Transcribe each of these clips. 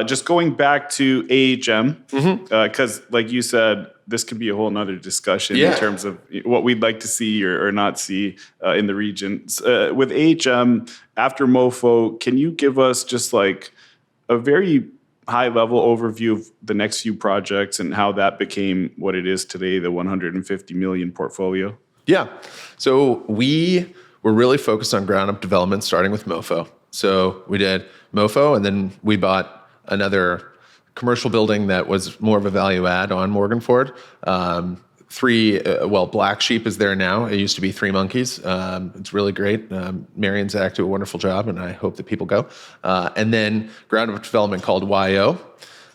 Just going back to AHM, because like you said, this could be a whole nother discussion in terms of what we'd like to see or not see in the region. With AHM, after MoFo, can you give us just like a very high-level overview of the next few projects and how that became what it is today, the 150 million portfolio? Yeah. So we were really focused on ground-up development, starting with MoFo. So we did MoFo, and then we bought another commercial building that was more of a value add on Morganford. Black Sheep is there now. It used to be Three Monkeys. It's really great. Mary and Zach do a wonderful job, and I hope that people go. And then ground-up development called YO.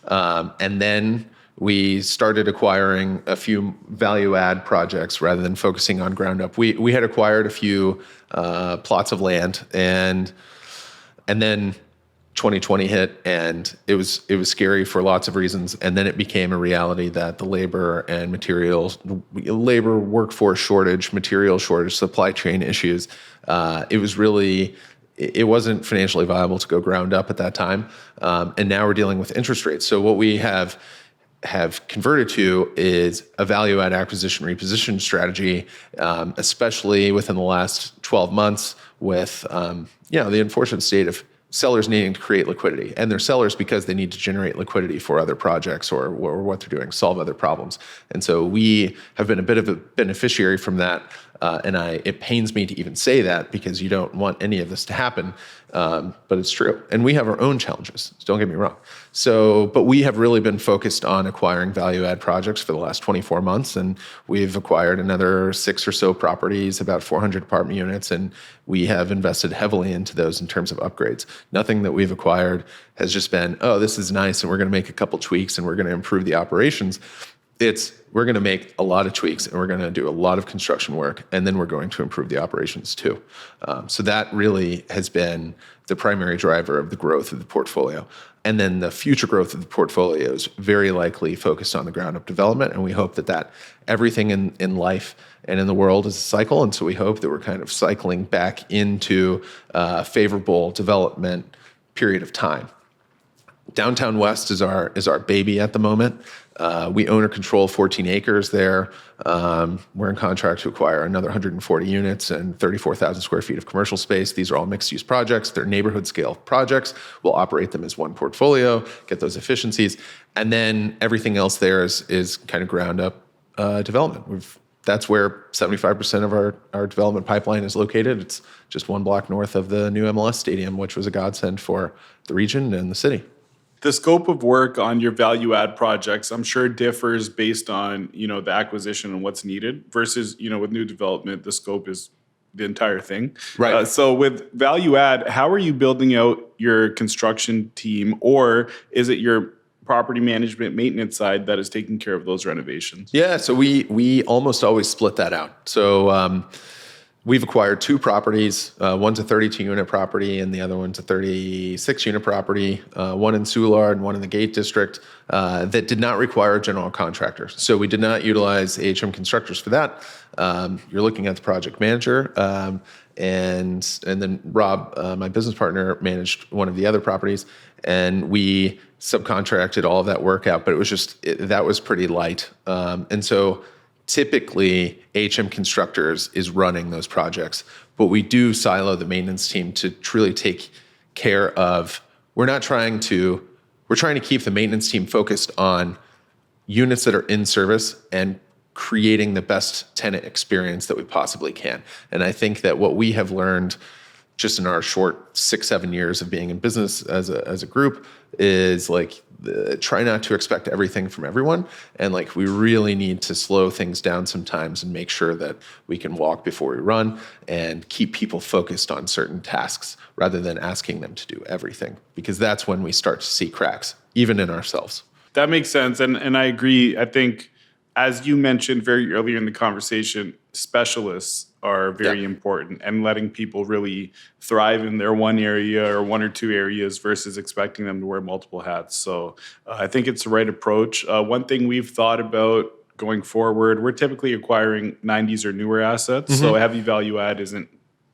And then we started acquiring a few value-add projects rather than focusing on ground-up. We had acquired a few plots of land, and then 2020 hit, and it was scary for lots of reasons. And then it became a reality that the labor workforce shortage, material shortage, supply chain issues, it wasn't financially viable to go ground up at that time. And now we're dealing with interest rates. So what we have converted to is a value add acquisition reposition strategy, especially within the last 12 months with the unfortunate state of sellers needing to create liquidity. And they're sellers because they need to generate liquidity for other projects or what they're doing, solve other problems. And so we have been a bit of a beneficiary from that. It pains me to even say that because you don't want any of this to happen, but it's true. And we have our own challenges, don't get me wrong. But we have really been focused on acquiring value-add projects for the last 24 months, and we've acquired another 6 or so properties, about 400 apartment units, and we have invested heavily into those in terms of upgrades. Nothing that we've acquired has just been, oh, this is nice, and we're going to make a couple tweaks, and we're going to improve the operations. We're going to make a lot of tweaks, and we're going to do a lot of construction work, and then we're going to improve the operations too. So that really has been the primary driver of the growth of the portfolio. And then the future growth of the portfolio is very likely focused on the ground-up development, and we hope that everything in life and in the world is a cycle, and so we hope that we're kind of cycling back into a favorable development period of time. Downtown West is our baby at the moment. We own or control 14 acres there. We're in contract to acquire another 140 units and 34,000 square feet of commercial space. These are all mixed-use projects. They're neighborhood-scale projects. We'll operate them as one portfolio, get those efficiencies, and then everything else there is kind of ground-up development. That's where 75% of our development pipeline is located. It's just one block north of the new MLS stadium, which was a godsend for the region and the city. The scope of work on your value add projects, I'm sure, differs based on, the acquisition and what's needed versus, with new development, the scope is the entire thing. Right. So with value add, how are you building out your construction team, or is it your property management maintenance side that is taking care of those renovations? Yeah. So we almost always split that out. So, we've acquired 2 properties. One's a 32-unit property, and the other one's a 36-unit property, one in Soulard and one in the Gate District, that did not require a general contractor. So we did not utilize AHM constructors for that. You're looking at the project manager, and then Rob, my business partner, managed one of the other properties, and we subcontracted all of that work out, but that was pretty light. And so typically, AHM Constructors is running those projects, but we do silo the maintenance team to truly take care of. We're trying to keep the maintenance team focused on units that are in service and creating the best tenant experience that we possibly can. And I think that what we have learned just in our short 6-7 years of being in business as a group is try not to expect everything from everyone. And we really need to slow things down sometimes and make sure that we can walk before we run and keep people focused on certain tasks rather than asking them to do everything, because that's when we start to see cracks, even in ourselves. That makes sense. And I agree. I think, as you mentioned very earlier in the conversation, specialists are very important, and letting people really thrive in their one area or one or two areas versus expecting them to wear multiple hats. So I think it's the right approach. One thing we've thought about going forward, we're typically acquiring 90s or newer assets. So heavy value add isn't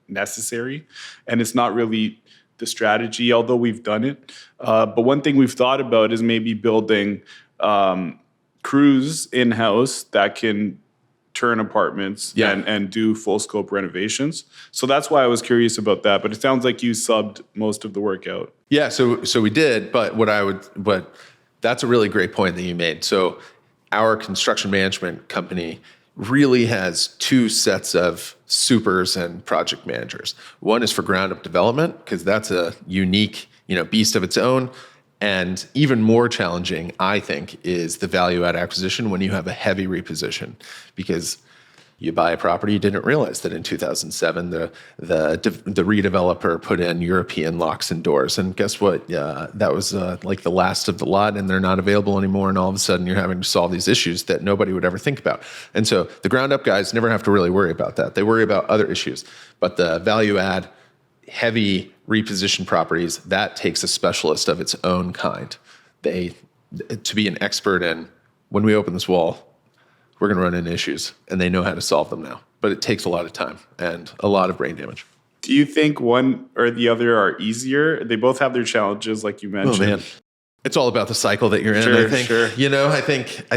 necessary, and it's not really the strategy, although we've done it. But one thing we've thought about is maybe building crews in-house that can turn apartments and do full scope renovations. So that's why I was curious about that. But it sounds like you subbed most of the work out. Yeah, so we did, but that's a really great point that you made. So our construction management company really has two sets of supers and project managers. One is for ground up development, because that's a unique, beast of its own. And even more challenging, I think, is the value add acquisition when you have a heavy reposition, because you buy a property, you didn't realize that in 2007 the redeveloper put in European locks and doors, and guess what? That was like the last of the lot, and they're not available anymore. And all of a sudden, you're having to solve these issues that nobody would ever think about. And so the ground up guys never have to really worry about that. They worry about other issues, but the value add heavy reposition properties, that takes a specialist of its own kind. To be an expert in, when we open this wall, we're going to run into issues, and they know how to solve them now. But it takes a lot of time and a lot of brain damage. Do you think one or the other are easier? They both have their challenges, like you mentioned. Oh man, it's all about the cycle that you're in. Sure, I think. Sure. I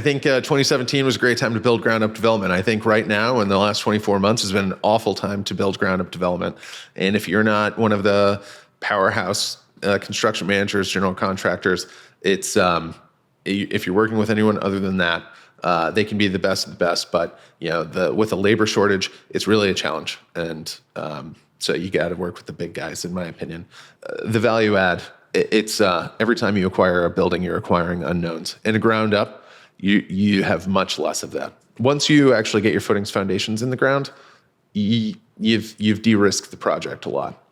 think 2017 was a great time to build ground up development. I think right now, in the last 24 months, has been an awful time to build ground up development. And if you're not one of the powerhouse construction managers, general contractors, it's if you're working with anyone other than that, they can be the best of the best, but with a labor shortage, it's really a challenge. And so you got to work with the big guys, in my opinion. The value add, it's every time you acquire a building, you're acquiring unknowns. In a ground up, you have much less of that. Once you actually get your footings, foundations in the ground, you've de-risked the project a lot.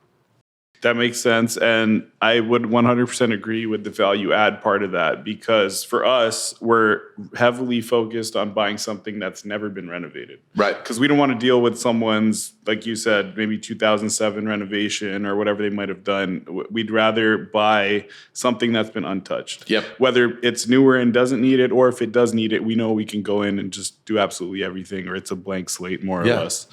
That makes sense. And I would 100% agree with the value add part of that, because for us, we're heavily focused on buying something that's never been renovated. Right. Because we don't want to deal with someone's, like you said, maybe 2007 renovation or whatever they might have done. We'd rather buy something that's been untouched. Yep. Whether it's newer and doesn't need it, or if it does need it, we know we can go in and just do absolutely everything, or it's a blank slate, more or less.